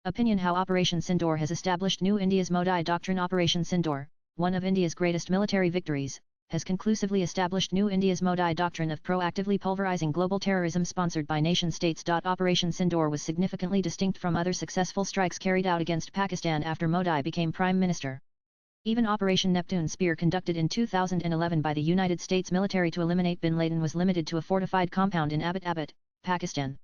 Opinion: How Operation Sindoor has established new India's Modi Doctrine. Operation Sindoor, one of India's greatest military victories, has conclusively established new India's Modi Doctrine of proactively pulverizing global terrorism sponsored by nation-states. Operation Sindoor was significantly distinct from other successful strikes carried out against Pakistan after Modi became Prime Minister. Even Operation Neptune Spear, conducted in 2011 by the United States military to eliminate bin Laden, was limited to a fortified compound in Abbottabad, Pakistan.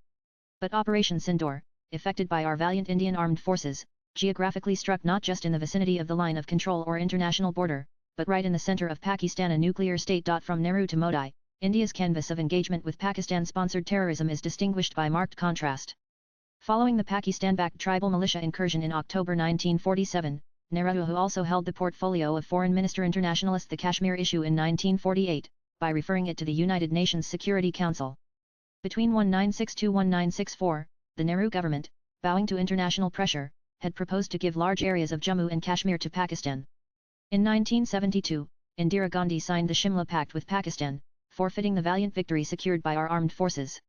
But Operation Sindoor, effected by our valiant Indian Armed Forces, geographically struck not just in the vicinity of the line of control or international border, but right in the center of Pakistan, a nuclear state. From Nehru to Modi, India's canvas of engagement with Pakistan-sponsored terrorism is distinguished by marked contrast. Following the Pakistan-backed tribal militia incursion in October 1947, Nehru, who also held the portfolio of Foreign Minister Internationalist the Kashmir issue in 1948, by referring it to the United Nations Security Council. Between 1962–1964, the Nehru government, bowing to international pressure, had proposed to give large areas of Jammu and Kashmir to Pakistan. In 1972, Indira Gandhi signed the Shimla Pact with Pakistan, forfeiting the valiant victory secured by our armed forces.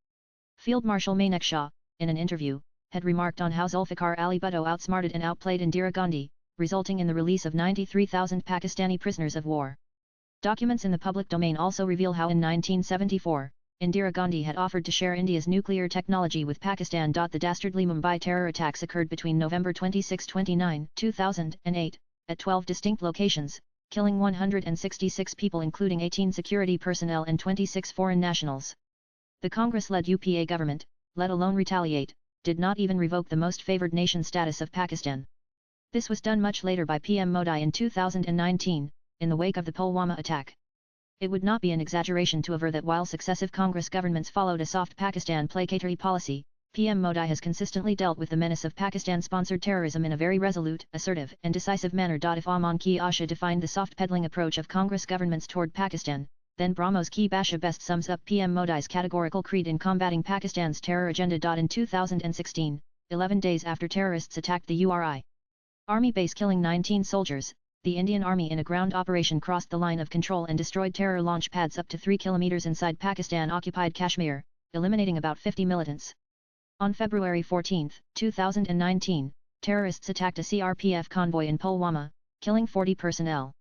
Field Marshal Manek Shah, in an interview, had remarked on how Zulfikar Ali Bhutto outsmarted and outplayed Indira Gandhi, resulting in the release of 93,000 Pakistani prisoners of war. Documents in the public domain also reveal how in 1974, Indira Gandhi had offered to share India's nuclear technology with Pakistan. The dastardly Mumbai terror attacks occurred between November 26–29, 2008, at 12 distinct locations, killing 166 people, including 18 security personnel and 26 foreign nationals. The Congress-led UPA government, let alone retaliate, did not even revoke the most favored nation status of Pakistan. This was done much later by PM Modi in 2019, in the wake of the Pulwama attack. It would not be an exaggeration to aver that while successive Congress governments followed a soft Pakistan placatory policy, PM Modi has consistently dealt with the menace of Pakistan-sponsored terrorism in a very resolute, assertive, and decisive manner. If Aman Ki Asha defined the soft-peddling approach of Congress governments toward Pakistan, then Brahmos Ki Basha best sums up PM Modi's categorical creed in combating Pakistan's terror agenda. In 2016, 11 days after terrorists attacked the URI Army base, killing 19 soldiers, the Indian Army in a ground operation crossed the line of control and destroyed terror launch pads up to 3 kilometers inside Pakistan-occupied Kashmir, eliminating about 50 militants. On February 14, 2019, terrorists attacked a CRPF convoy in Pulwama, killing 40 personnel.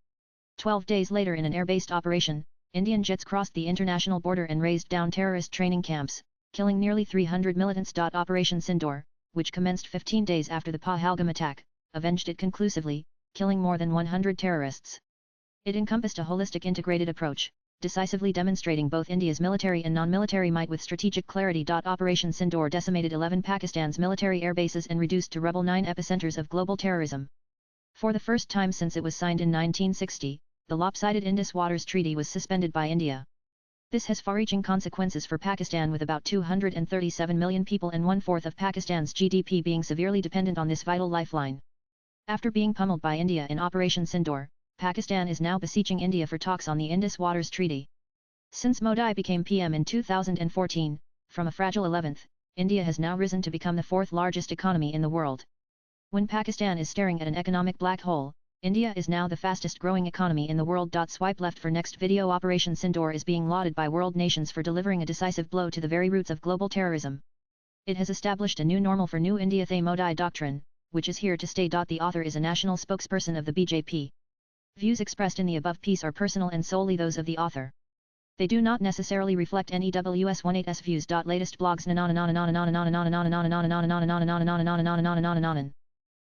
12 days later, in an air-based operation, Indian jets crossed the international border and razed down terrorist training camps, killing nearly 300 militants. Operation Sindoor, which commenced 15 days after the Pahalgam attack, avenged it conclusively, killing more than 100 terrorists. It encompassed a holistic integrated approach, decisively demonstrating both India's military and non-military might with strategic clarity. Operation Sindoor decimated 11 Pakistan's military air bases and reduced to rebel 9 epicenters of global terrorism. For the first time since it was signed in 1960, the lopsided Indus Waters Treaty was suspended by India. This has far-reaching consequences for Pakistan, with about 237 million people and one-fourth of Pakistan's GDP being severely dependent on this vital lifeline. After being pummeled by India in Operation Sindoor, Pakistan is now beseeching India for talks on the Indus Waters Treaty. Since Modi became PM in 2014, from a fragile 11th, India has now risen to become the 4th largest economy in the world. When Pakistan is staring at an economic black hole, India is now the fastest growing economy in the world. Swipe left for next video. Operation Sindoor is being lauded by world nations for delivering a decisive blow to the very roots of global terrorism. It has established a new normal for New India. The Modi Doctrine, which is here to stay. The author is a national spokesperson of the BJP. Views expressed in the above piece are personal and solely those of the author. They do not necessarily reflect NEWS18's views. Latest blogs.